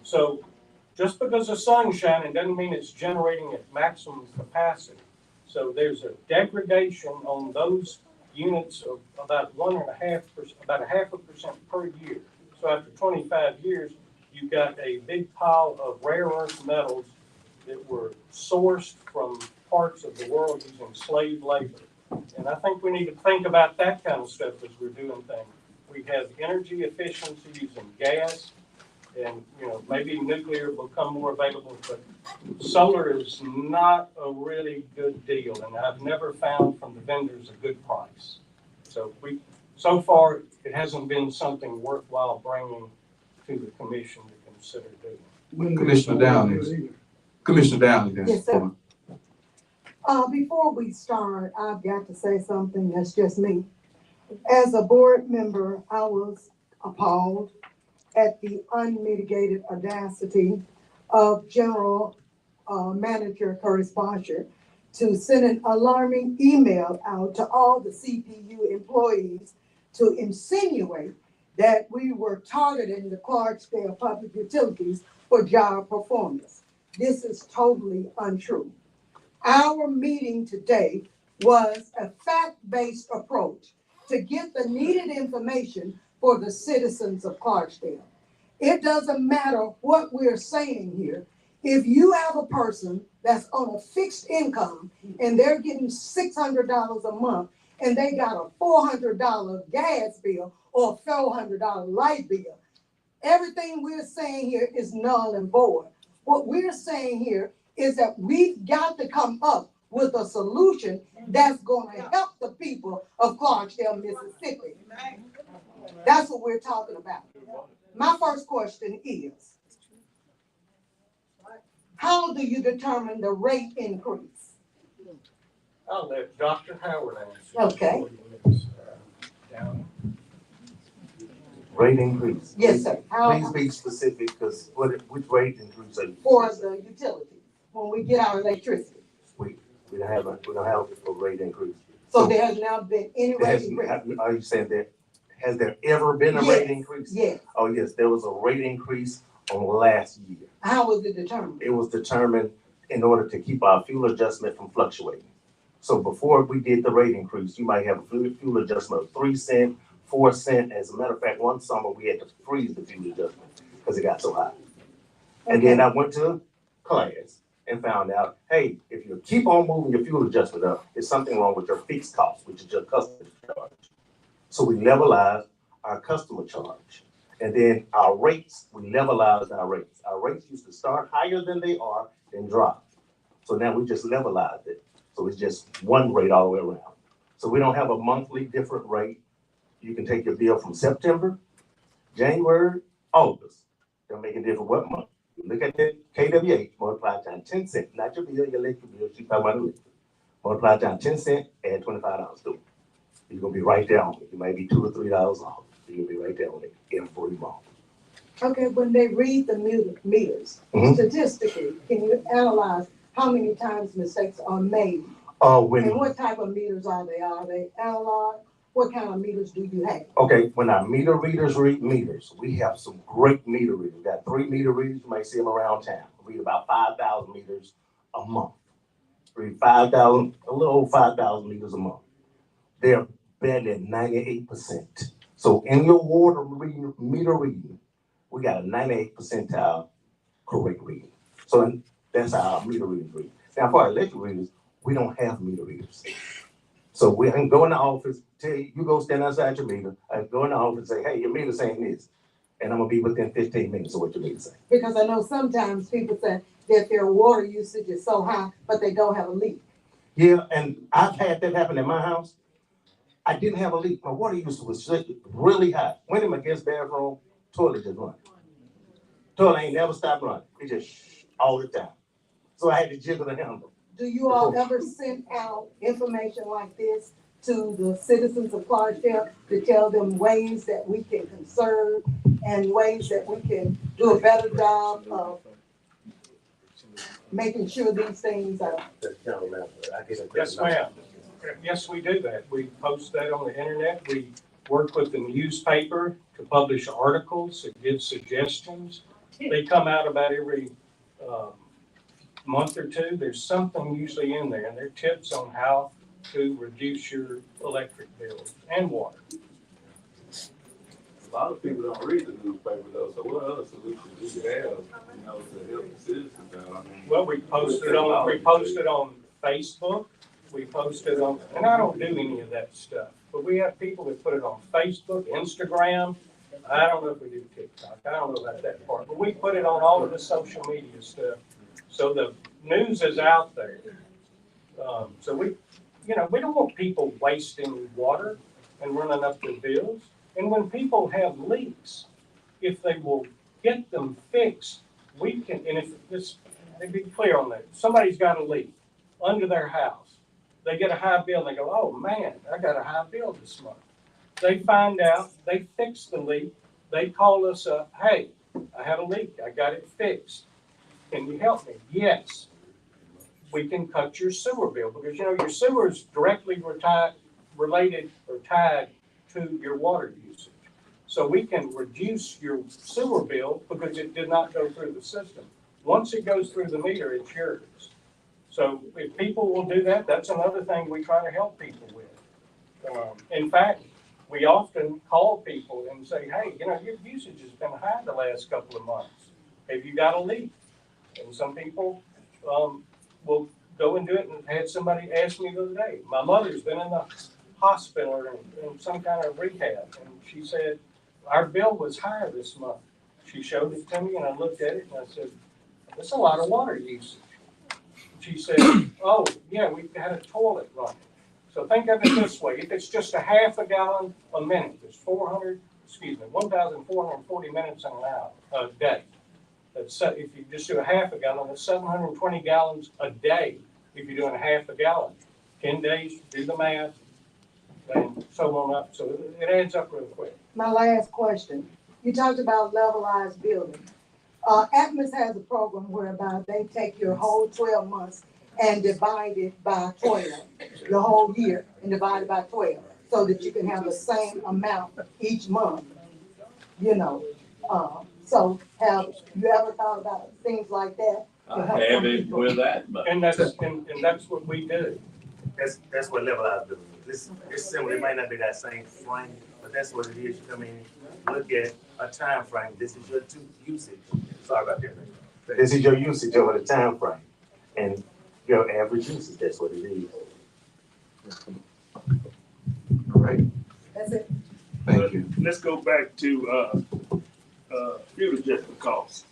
So just because the sun's shining doesn't mean it's generating at maximum capacity. So there's a degradation on those units of about 1.5%, about 0.5% per year. So after 25 years, you've got a big pile of rare earth metals that were sourced from parts of the world using slave labor. And I think we need to think about that kind of stuff as we're doing things. We have energy efficiency using gas, and maybe nuclear will become more available, but solar is not a really good deal, and I've never found from the vendors a good price. So far, it hasn't been something worthwhile bringing to the commission to consider doing. Commissioner Downey. Commissioner Downey. Yes, sir. Before we start, I've got to say something that's just me. As a board member, I was appalled at the unmitigated audacity of General Manager Curtis Bosher to send an alarming email out to all the CPU employees to insinuate that we were targeting the Clarksdale Public Utilities for job performance. This is totally untrue. Our meeting today was a fact-based approach to get the needed information for the citizens of Clarksdale. It doesn't matter what we're saying here. If you have a person that's on a fixed income and they're getting $600 a month and they got a $400 gas bill or a $400 light bill, everything we're saying here is null and void. What we're saying here is that we've got to come up with a solution that's going to help the people of Clarksdale, Mississippi. That's what we're talking about. My first question is, how do you determine the rate increase? I'll let Dr. Howard answer. Okay. Rate increase. Yes, sir. Please be specific, because which rate increase are you? For the utilities, when we get our electricity. We don't have a rate increase. So there has now been any rate increase? Are you saying that, has there ever been a rate increase? Yes. Oh, yes, there was a rate increase on last year. How was it determined? It was determined in order to keep our fuel adjustment from fluctuating. So before we did the rate increase, you might have a fuel adjustment of 3 cents, 4 cents. As a matter of fact, one summer we had to freeze the fuel adjustment because it got so high. And then I went to class and found out, hey, if you keep on moving your fuel adjustment up, there's something wrong with your fixed cost, which is your customer charge. So we levelized our customer charge. And then our rates, we levelized our rates. Our rates used to start higher than they are, then drop. So now we just levelized it. So it's just one rate all the way around. So we don't have a monthly different rate. You can take your bill from September, January, August. They'll make a difference what month. You look at the KWH, multiply times 10 cents, not your bill, your electric bill, she's talking about electric. Multiply times 10 cents, add $25 to it. You're gonna be right there on it. You might be $2 or $3 off. You'll be right there on it every month. Okay, when they read the meters, statistically, can you analyze how many times mistakes are made? And what type of meters are they? Are they analog? What kind of meters do you have? Okay, when our meter readers read meters, we have some great meter readers. We got 3 meter readers, you might see them around town. We read about 5,000 meters a month. Read 5,000, a little over 5,000 meters a month. They're better at 98%. So in your water meter reading, we got a 98 percentile correct reading. So that's how our meter readers read. Now for our electric readers, we don't have meter readers. So we can go in the office, tell you, you go stand outside your meter, I go in the office and say, hey, your meter's saying this. And I'm gonna be within 15 minutes of what your meter's saying. Because I know sometimes people say that their water usage is so high, but they don't have a leak. Yeah, and I've had that happen in my house. I didn't have a leak. My water usage was really high. Went in my guest bathroom, toilet just running. Toilet ain't never stopped running. It just all the time. So I had to jiggle the handle. Do you all ever send out information like this to the citizens of Clarksdale to tell them ways that we can conserve and ways that we can do a better job of making sure these things are? Yes, ma'am. Yes, we do that. We post that on the internet. We work with the newspaper to publish articles, to give suggestions. They come out about every month or two. There's something usually in there, and they're tips on how to reduce your electric bills and water. A lot of people don't read the newspaper though, so what other solutions do you have, you know, to help the citizens out? I mean, Well, we post it on Facebook. We post it on, and I don't do any of that stuff, but we have people that put it on Facebook, Instagram. I don't know if we do TikTok. I don't know about that part, but we put it on all of the social media stuff. So the news is out there. So we don't want people wasting water and running up their bills. And when people have leaks, if they will get them fixed, we can, and if this, they be clear on that. Somebody's got a leak under their house. They get a high bill, they go, oh man, I got a high bill this month. They find out, they fix the leak, they call us up, hey, I had a leak, I got it fixed. Can you help me? Yes. We can cut your sewer bill because, your sewer is directly related or tied to your water usage. So we can reduce your sewer bill because it did not go through the system. Once it goes through the meter, it's yours. So if people will do that, that's another thing we try to help people with. In fact, we often call people and say, hey, your usage has been high the last couple of months. Have you got a leak? And some people will go and do it, and had somebody ask me the other day, my mother's been in the hospital or in some kind of rehab, and she said, our bill was higher this month. She showed it to me, and I looked at it, and I said, that's a lot of water usage. She said, oh, yeah, we had a toilet running. So think of it this way. If it's just a half a gallon a minute, it's 1,440 minutes in an hour, a day. That's, if you just do a half a gallon, that's 720 gallons a day if you're doing a half a gallon. 10 days, do the math, and so on up. So it adds up real quick. My last question, you talked about levelized building. Atmos has a program whereby they take your whole 12 months and divide it by 12, the whole year, and divide it by 12, so that you can have the same amount each month, So have you ever thought about things like that? I haven't with that, but. And that's what we do. That's what levelized building is. It's similar, it might not be that same frame, but that's what it is. You come in, look at a time frame. This is your usage. Sorry about that. This is your usage over the time frame. And your average usage, that's what it is. All right, That's it. thank you. Let's go back to, fuel adjustment costs.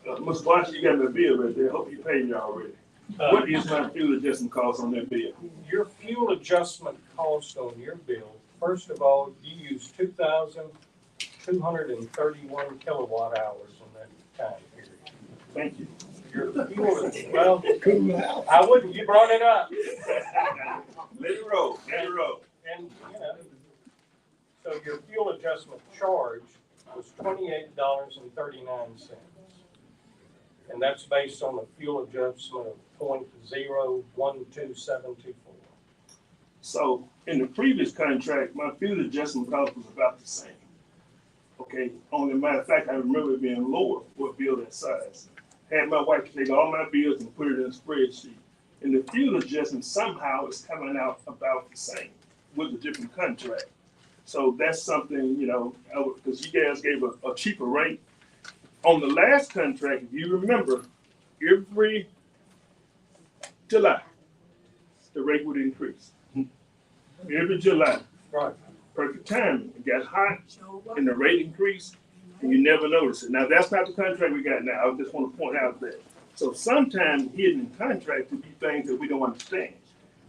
Mr. Washington, you got my bill right there. Hope you paid me already. What is my fuel adjustment cost on that bill? Your fuel adjustment cost on your bill, first of all, you use 2,231 kilowatt hours in that time period. Thank you. Your fuel, well, I wouldn't, you brought it up. Let it roll, let it roll. And, so your fuel adjustment charge was $28.39. And that's based on a fuel adjustment of 0.012724. So in the previous contract, my fuel adjustment cost was about the same. Okay, only matter of fact, I remember it being lower for a bill that size. Had my wife take all my bills and put it in a spreadsheet. And the fuel adjustment somehow is coming out about the same with a different contract. So that's something, because you guys gave a cheaper rate. On the last contract, if you remember, every July, the rate would increase. Every July. Right. Perfect timing. It got hot and the rate increased and you never notice it. Now, that's not the contract we got now. I just want to point out that. So sometimes hidden in contract could be things that we don't understand.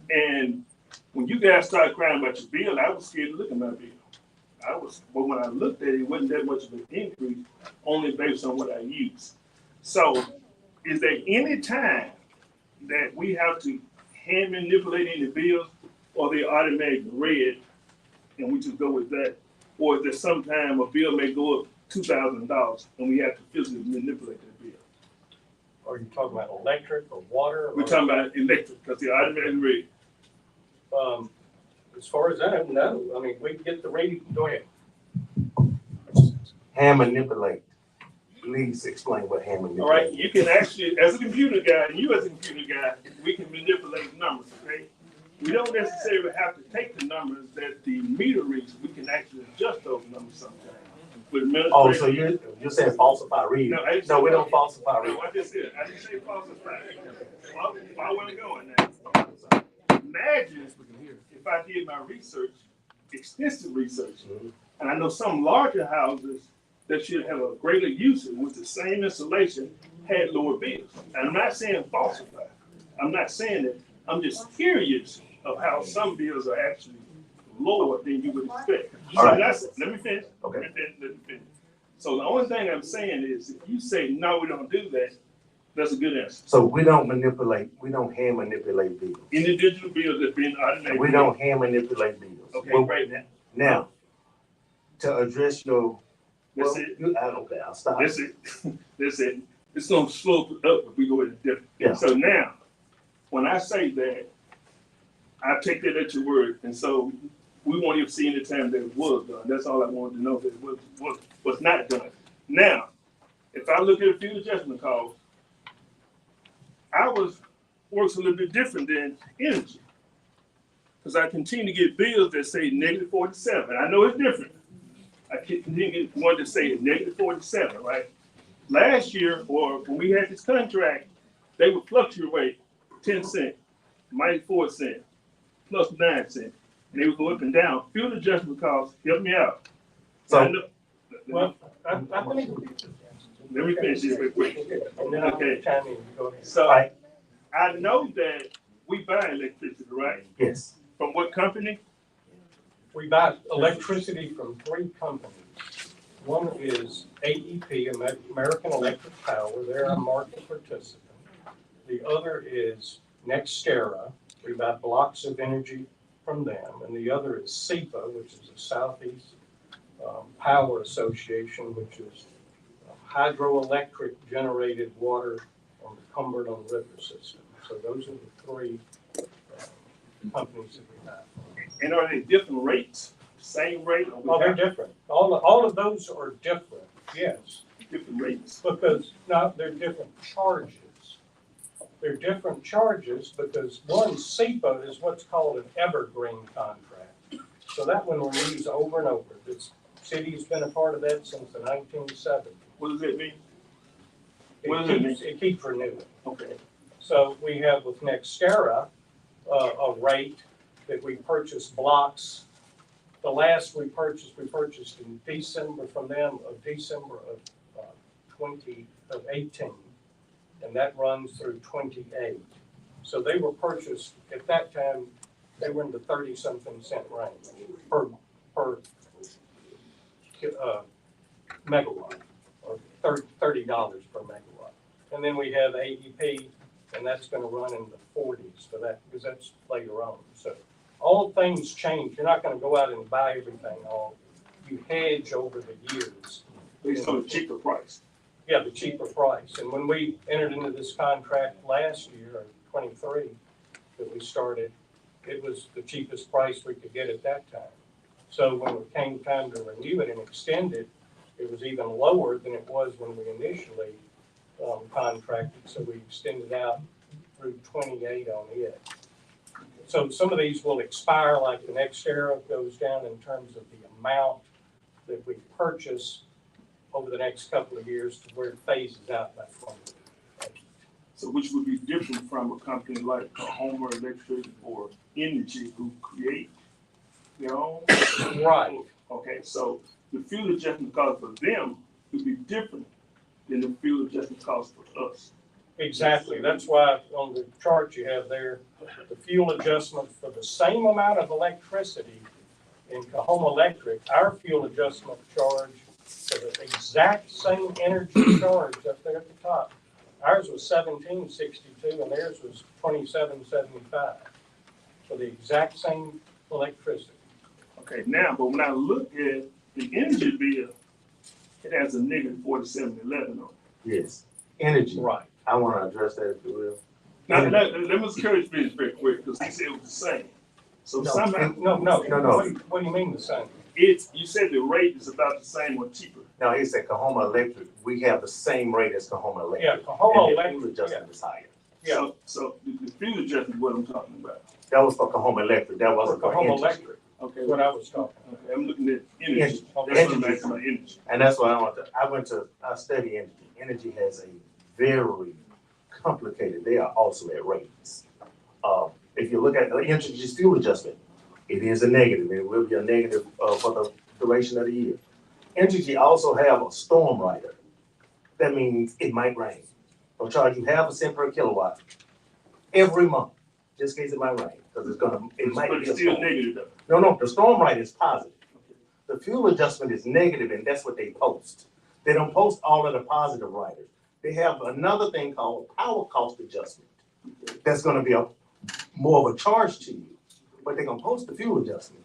And when you guys started crying about your bill, I was scared to look at my bill. But when I looked at it, it wasn't that much of an increase, only based on what I use. So is there any time that we have to hand manipulate any bills, or they automatically read and we just go with that? Or is there sometime a bill may go up $2,000 and we have to physically manipulate that bill? Are you talking about electric or water? We're talking about electric because they automatically read. As far as I know, I mean, we can get the reading, go ahead. Hand manipulate. Please explain what hand manipulate. All right, you can actually, as a computer guy, and you as a computer guy, we can manipulate numbers, okay? We don't necessarily have to take the numbers that the meter reads. We can actually adjust those numbers sometimes. Oh, so you're saying falsify reading? No, I didn't No, say we don't falsify No, reading. I just said, I didn't say falsify. Well, I wasn't going now. Imagine if I did my research, extensive research, and I know some larger houses that should have a greater usage with the same installation had lower bills. And I'm not saying falsify. I'm not saying that. I'm just curious of how some bills are actually lower than you would expect. All So right. let me finish. Okay. Let me finish. So the only thing I'm saying is, if you say, no, we don't do that, that's a good answer. So we don't manipulate, we don't hand manipulate bills. Individual bills that been automated. We don't hand manipulate bills. Okay, Well, great now. Now, to address your, That's well, it. okay, I'll stop. That's it. That's it. It's gonna slope it up if we go in a different. Yeah. So now, when I say that, I take that at your word, and so we won't even see any time that it was done. That's all I wanted to know, that it was not done. Now, if I look at a fuel adjustment cost, ours works a little bit different than energy. Because I continue to get bills that say -47. I know it's different. I continue to get one that say -47, right? Last year, or when we had this contract, they would fluctuate 10 cents, -4 cents, +9 cents. And they would go up and down. Fuel adjustment costs, help me out. So- I know- Well, I believe. Let me finish this real quick. And then I'll Okay. chime in, go ahead. So Right. I know that we buy electricity, right? Yes. From what company? We buy electricity from 3 companies. One is AEP, American Electric Power, they're a market participant. The other is NextEra, we buy blocks of energy from them. And the other is SEPA, which is the Southeast Power Association, which is hydroelectric generated water on the Cumberland River system. So those are the 3 companies that we have. And are they different rates? Same rate? Or we Oh, they're have different. All of those are different, yes, different rates? because, no, they're different charges. They're different charges because one, SEPA is what's called an evergreen contract. So that one renews over and over. This city's been a part of that since the 1970s. What does that mean? What does it mean? It keeps renewing. Okay. So we have with NextEra, a rate that we purchase blocks. The last we purchased in December from them, of December of 2018. And that runs through 28. So they were purchased, at that time, they were in the 30-something cent range per megawatt, or $30 per megawatt. And then we have AEP, and that's gonna run in the 40s for that, because that's later on. So all things change. You're not gonna go out and buy everything all. You hedge over the years. Based on a cheaper price. Yeah, the cheaper price. And when we entered into this contract last year, or 23, that we started, it was the cheapest price we could get at that time. So when it came time to renew it and extend it, it was even lower than it was when we initially contracted. So we extended out through 28 on it. So some of these will expire, like the NextEra goes down in terms of the amount that we purchase over the next couple of years to where it phases out by 20. So which would be different from a company like Homer Electric or Energy who create their own? Right. Okay, so the fuel adjustment cost for them would be different than the fuel adjustment cost for us. Exactly. That's why on the chart you have there, the fuel adjustment for the same amount of electricity in Cahoma Electric, our fuel adjustment charge for the exact same energy charge up there at the top. Ours was $17.62 and theirs was $27.75 for the exact same electricity. Okay, now, but when I look at the energy bill, it has a -47.11 on it. Yes. Energy. Right. I want to address that if you will. Now, let me encourage me very quick, because he said it was the same. So No, somehow, No. No. What do you mean the same? you said the rate is about the same or cheaper. No, he said Cahoma Electric, we have the same rate as Cahoma Electric. Yeah, Cahoma And the fuel Electric, adjustment is higher. Yeah. So the fuel adjustment is what I'm talking about. That was for Cahoma Electric, that For wasn't for Cahoma Entergy. Electric, Okay, is what I was talking about. okay, I'm looking at energy. Yes. That's what I'm asking about energy. And that's why I study energy. Energy has a very complicated, they are also at rates. If you look at Entergy's fuel adjustment, it is a negative, it will be a negative, for the duration of the year. Entergy also have a storm rider. That means it might rain. They'll charge you 1/2 cent per kilowatt every month, just in case it might rain, because it might But be it's a still storm. negative though. No, the storm rider is positive. The fuel adjustment is negative, and that's what they post. They don't post all of the positive riders. They have another thing called power cost adjustment. That's gonna be more of a charge to you, but they're gonna post the fuel adjustment.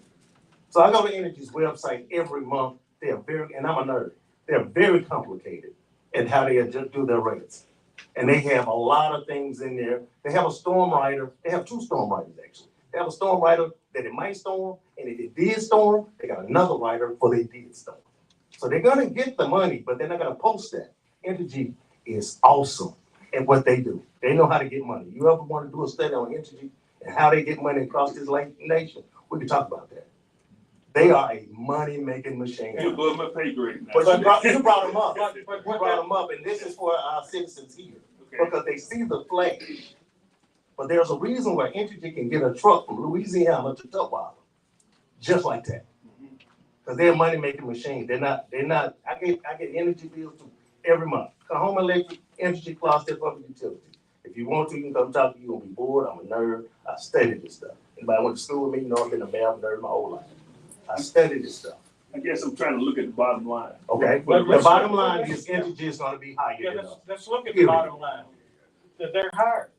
So I go to Energy's website every month. They are and I'm a nerd, they're very complicated at how they do their rates. And they have a lot of things in there. They have a storm rider, they have 2 storm riders actually. They have a storm rider that it might storm, and if it did storm, they got another rider for they did storm. So they're gonna get the money, but they're not gonna post that. Entergy is awesome at what they do. They know how to get money. You ever want to do a study on Entergy and how they get money across this nation? We can talk about that. They are a money-making machine. You're above my pay grade now. But you brought them up. But You what brought them up, and this is for our citizens here, Okay. because they see the flash. But there's a reason why Entergy can get a truck from Louisiana to Tupperware, just like that. Because they're a money-making machine. They're not, I get energy bills too every month. Cahoma Electric, Entergy, Clarksdale Public Utilities. If you want to, you can come talk to me. You're gonna be bored. I'm a nerd. I study this stuff. Anybody went to school with me, you know I've been a math nerd my whole life. I study this stuff. I guess I'm trying to look at the bottom line. Okay, But the bottom line is Entergy is gonna be higher Yeah, than us. let's look at the bottom line, that they're higher.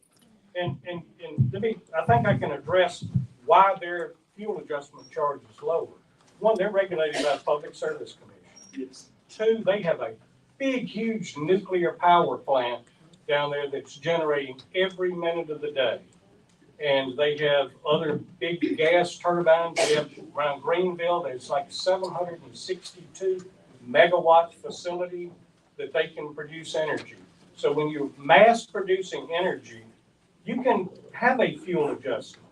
And I think I can address why their fuel adjustment charge is lower. One, they're regulated by the Public Service Commission. Yes. 2, they have a big, huge nuclear power plant down there that's generating every minute of the day. And they have other big gas turbines. They have around Greenville, there's like 762 megawatt facility that they can produce energy. So when you're mass producing energy, you can have a fuel adjustment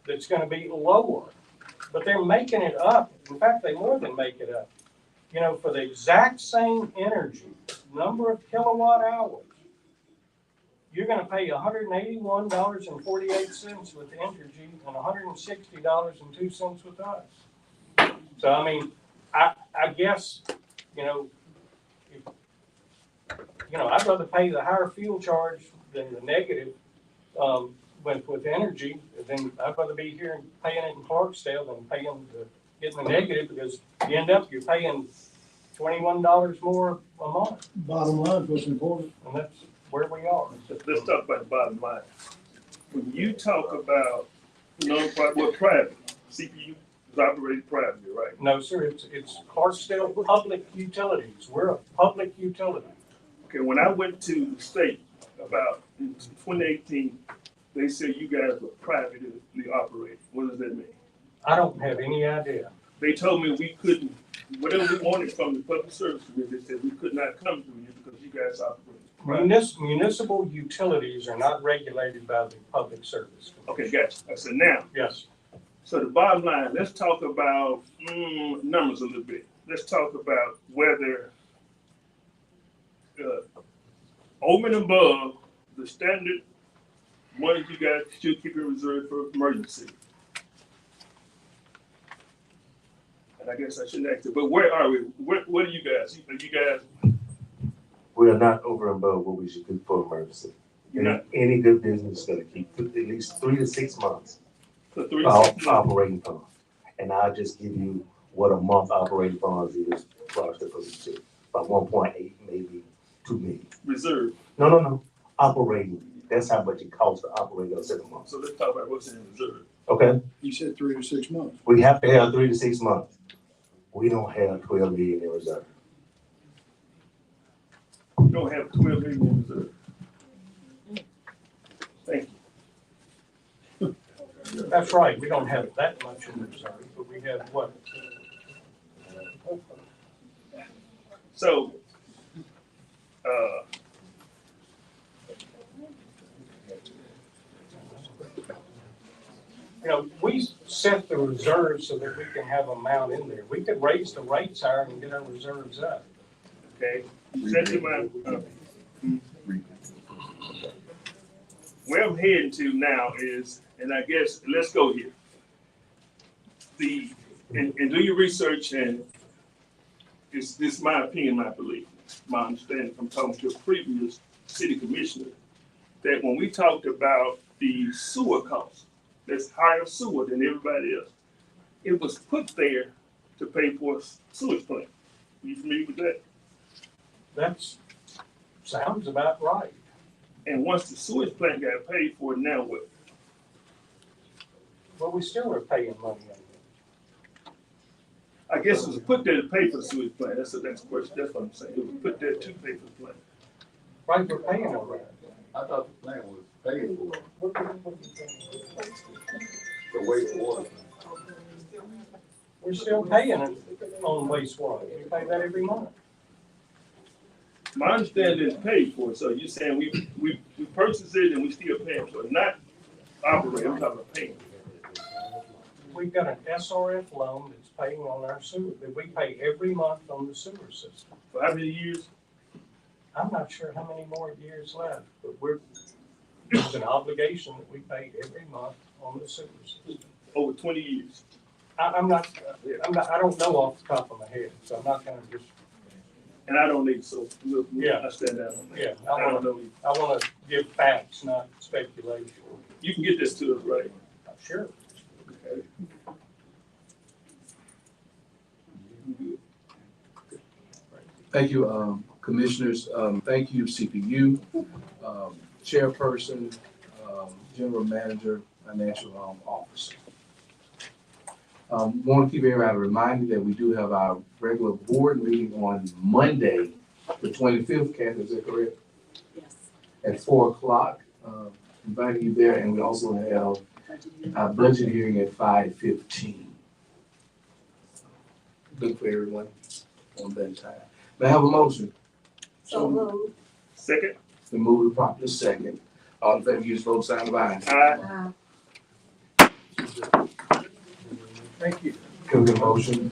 that's gonna be lower, but they're making it up. In fact, they more than make it up. You know, for the exact same energy, number of kilowatt hours, you're gonna pay $181.48 with Entergy and $160.02 with us. So I mean, I guess, I'd rather pay the higher fuel charge than the negative, with energy. Then I'd rather be here and paying it in Clarksdale than getting the negative, because you're paying $21 more a month, Bottom line is what's important. and that's where we are. Let's talk about the bottom line. When you talk about private, CPU is operated privately, right? No, sir, it's Clarksdale Public Utilities. We're a public utility. Okay, when I went to the state about in 2018, they said you guys were privately operated. What does that mean? I don't have any idea. They told me we couldn't, whatever we wanted from the public service commission, they said we could not come to you because you guys operate. Municipal utilities are not regulated by the Public Service Commission. Okay, gotcha. I said now. Yes. So the bottom line, let's talk about numbers a little bit. Let's talk about whether over and above the standard money you guys should keep in reserve for emergency. And I guess I shouldn't ask it, but where are we? What are you guys? Are you guys? We are not over and above what we should do for emergency. You're not Any good business is gonna keep at least 3 to 6 months for 3 operating fund. And I'll just give you what a month operating funds is, Clarksdale Public Utilities, about 1.8, maybe 2 million. reserve. No, operating, that's how much it costs to operate us in a month, So let's talk about what's in reserve. okay? You said 3 to 6 months. We have to have 3 to 6 months. We don't have 12 million in reserve. You don't have 12 million in reserve. Thank you. That's right, we don't have that much in reserve, but we have what? So, You know, we set the reserves so that we can have amount in there. We could raise the rates higher and get our reserves up. okay, set your mind, where I'm heading to now is, and I guess, let's go here. And do your research, and this is my opinion, my belief, my understanding from talking to a previous city commissioner, that when we talked about the sewer costs, that's higher sewer than everybody else, it was put there to pay for a sewage plant. You familiar with that? That sounds about right. And once the sewage plant got paid for, now what? But we still are paying money on it. I guess it was put there to pay for the sewage plant. That's the next question. That's what I'm saying. It was put there to pay for the plant. Right, we're paying on that. I thought the plant was paid for. The wastewater. We're still paying it on wastewater. We pay that every month. My understanding is paid for. So you're saying we purchased it and we still paying for it, not operate. I'm talking about paying. We've got an SRF loan that's paying on our sewer, that we pay every month on the sewer system. For how many years? I'm not sure how many more years left, but it's an obligation that we pay every month on the sewer system. Over 20 years. I don't know off the top of my head, so I'm not gonna just, And I don't need so. Yeah. I stand down on that. yeah, I don't know. I wanna give facts, not speculation. You can get this to us, right? Sure. Okay. Thank you, commissioners. Thank you, CPU, chairperson, general manager, financial officer. Want to keep everybody reminded that we do have our regular board meeting on Monday, the 25th. Kathy, is that correct? Yes. At 4 o'clock. Inviting you there, and we also have our budget hearing at 5:15. Look for everyone on that time. May I have a motion? So moved. Second? The move to properly second. All in favor, use vote sign of aye. Aye. Thank you. Can we get a motion?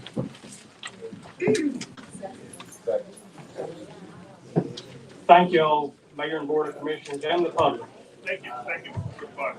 Thank you all, Mayor and Board of Commissioners and the public. Thank you. Thank you. Goodbye.